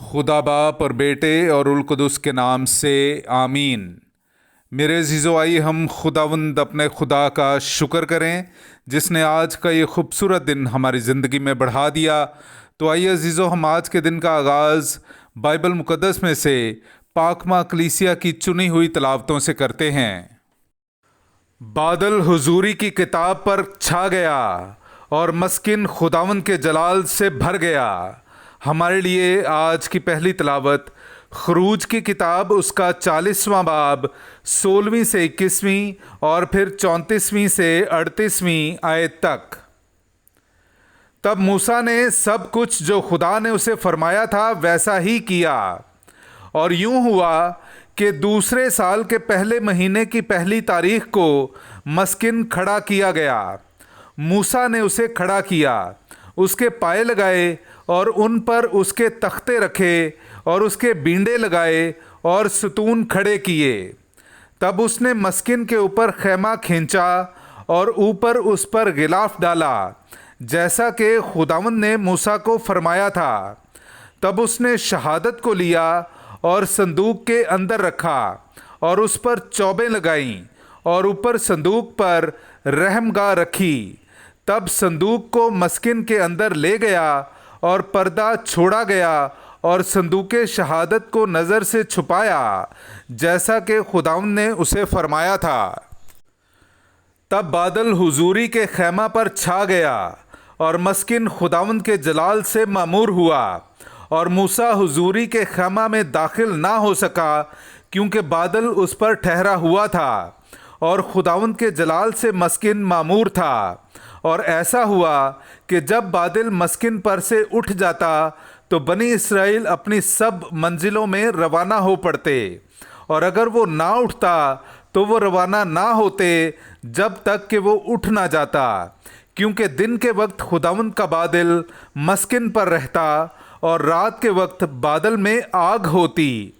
خدا باپ اور بیٹے اور القدس کے نام سے آمین۔ میرے عزیزو، آئیے ہم خداوند اپنے خدا کا شکر کریں جس نے آج کا یہ خوبصورت دن ہماری زندگی میں بڑھا دیا۔ تو آئیے عزیزو، ہم آج کے دن کا آغاز بائبل مقدس میں سے پاک ماں کلیسیا کی چنی ہوئی تلاوتوں سے کرتے ہیں۔ بادل حضوری کی کتاب پر چھا گیا اور مسکن خداوند کے جلال سے بھر گیا۔ ہمارے لیے آج کی پہلی تلاوت خروج کی کتاب اس کا 40واں باب 16ویں سے 21ویں اور پھر 34ویں سے 38ویں آیت تک۔ تب موسیٰ نے سب کچھ جو خدا نے اسے فرمایا تھا ویسا ہی کیا، اور یوں ہوا کہ دوسرے سال کے پہلے مہینے کی پہلی تاریخ کو مسکن کھڑا کیا گیا۔ موسیٰ نے اسے کھڑا کیا، اس کے پائے لگائے اور ان پر اس کے تختے رکھے اور اس کے بینڈے لگائے اور ستون کھڑے کیے۔ تب اس نے مسکن کے اوپر خیمہ کھینچا اور اوپر اس پر غلاف ڈالا جیسا کہ خداوند نے موسیٰ کو فرمایا تھا۔ تب اس نے شہادت کو لیا اور صندوق کے اندر رکھا اور اس پر چوبیں لگائیں اور اوپر صندوق پر رحم گاہ رکھی۔ تب صندوق کو مسکن کے اندر لے گیا اور پردہ چھوڑا گیا اور صندوق شہادت کو نظر سے چھپایا جیسا کہ خداوند نے اسے فرمایا تھا۔ تب بادل حضوری کے خیمہ پر چھا گیا اور مسکن خداوند کے جلال سے معمور ہوا، اور موسیٰ حضوری کے خیمہ میں داخل نہ ہو سکا کیونکہ بادل اس پر ٹھہرا ہوا تھا اور خداوند کے جلال سے مسکن معمور تھا۔ اور ایسا ہوا کہ جب بادل مسکن پر سے اٹھ جاتا تو بنی اسرائیل اپنی سب منزلوں میں روانہ ہو پڑتے، اور اگر وہ نہ اٹھتا تو وہ روانہ نہ ہوتے جب تک کہ وہ اٹھ نہ جاتا، کیونکہ دن کے وقت خداوند کا بادل مسکن پر رہتا اور رات کے وقت بادل میں آگ ہوتی۔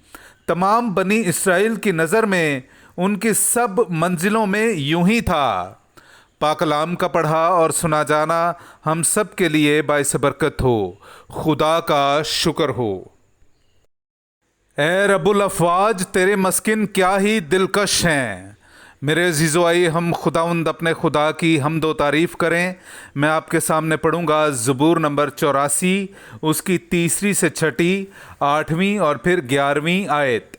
تمام بنی اسرائیل کی نظر میں ان کی سب منزلوں میں یوں ہی تھا۔ پاک کلام کا پڑھا اور سنا جانا ہم سب کے لیے باعث برکت ہو۔ خدا کا شکر ہو۔ اے رب الافواج، تیرے مسکن کیا ہی دلکش ہیں۔ میرے عزیزو، آئیے ہم خداوند اپنے خدا کی حمد و تعریف کریں۔ میں آپ کے سامنے پڑھوں گا زبور نمبر 84، اس کی 3 سے 6، 8ویں اور پھر 11ویں آیت۔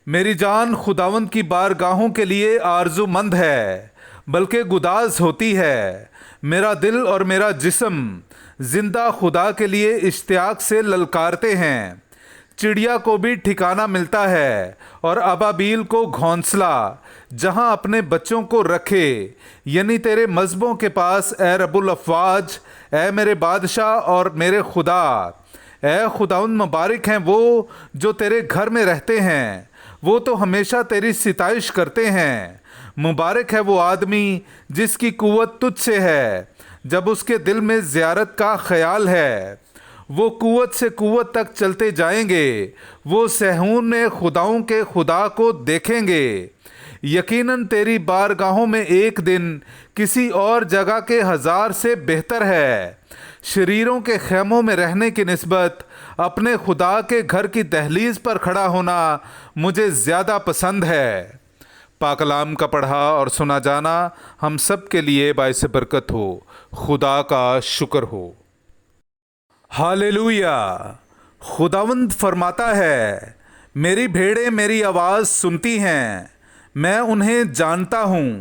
میری جان خداوند کی بارگاہوں کے لیے آرزو مند ہے، بلکہ گداز ہوتی ہے۔ میرا دل اور میرا جسم زندہ خدا کے لیے اشتیاق سے للکارتے ہیں۔ چڑیا کو بھی ٹھکانہ ملتا ہے اور ابابیل کو گھونسلہ، جہاں اپنے بچوں کو رکھے، یعنی تیرے مذہبوں کے پاس، اے رب الافواج، اے میرے بادشاہ اور میرے خدا۔ اے خداوند، مبارک ہیں وہ جو تیرے گھر میں رہتے ہیں، وہ تو ہمیشہ تیری ستائش کرتے ہیں۔ مبارک ہے وہ آدمی جس کی قوت تجھ سے ہے، جب اس کے دل میں زیارت کا خیال ہے۔ وہ قوت سے قوت تک چلتے جائیں گے، وہ صہیون میں خداؤں کے خدا کو دیکھیں گے۔ یقیناً تیری بارگاہوں میں ایک دن کسی اور جگہ کے 1000 سے بہتر ہے۔ شریروں کے خیموں میں رہنے کی نسبت اپنے خدا کے گھر کی دہلیز پر کھڑا ہونا مجھے زیادہ پسند ہے۔ پاک کلام کا پڑھا اور سنا جانا ہم سب کے لیے باعث برکت ہو۔ خدا کا شکر ہو۔ ہاللویا۔ خداوند فرماتا ہے، میری بھیڑیں میری آواز سنتی ہیں، میں انہیں جانتا ہوں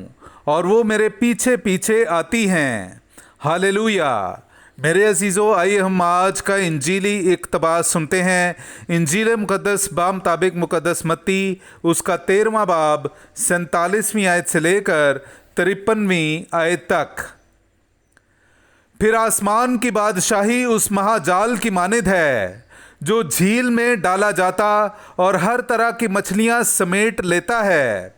اور وہ میرے پیچھے پیچھے آتی ہیں۔ ہاللویا۔ میرے عزیزو، آئیے ہم آج کا انجیلی اقتباس سنتے ہیں۔ انجیل مقدس بامطابق مقدس متی، اس کا 13واں باب 47ویں آیت سے لے کر 53ویں آیت تک۔ پھر آسمان کی بادشاہی اس مہا جال کی مانند ہے جو جھیل میں ڈالا جاتا اور ہر طرح کی مچھلیاں سمیٹ لیتا ہے۔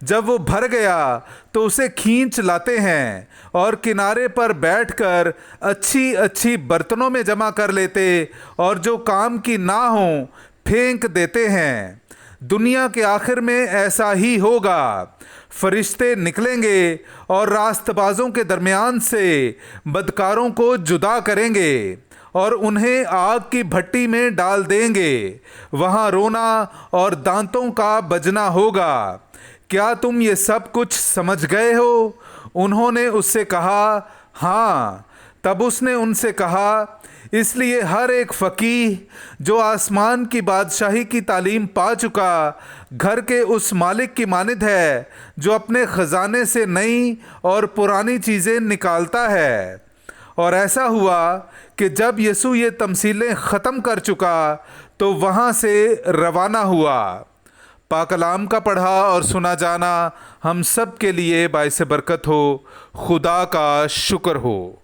جب وہ بھر گیا تو اسے کھینچ لاتے ہیں اور کنارے پر بیٹھ کر اچھی اچھی برتنوں میں جمع کر لیتے، اور جو کام کی نہ ہوں پھینک دیتے ہیں۔ دنیا کے آخر میں ایسا ہی ہوگا۔ فرشتے نکلیں گے اور راست بازوں کے درمیان سے بدکاروں کو جدا کریں گے اور انہیں آگ کی بھٹی میں ڈال دیں گے، وہاں رونا اور دانتوں کا بجنا ہوگا۔ کیا تم یہ سب کچھ سمجھ گئے ہو؟ انہوں نے اس سے کہا، ہاں۔ تب اس نے ان سے کہا، اس لیے ہر ایک فقیہ جو آسمان کی بادشاہی کی تعلیم پا چکا گھر کے اس مالک کی مانند ہے جو اپنے خزانے سے نئی اور پرانی چیزیں نکالتا ہے۔ اور ایسا ہوا کہ جب یسوع یہ تمثیلیں ختم کر چکا تو وہاں سے روانہ ہوا۔ پاک کلام کا پڑھا اور سنا جانا ہم سب کے لیے باعث برکت ہو۔ خدا کا شکر ہو۔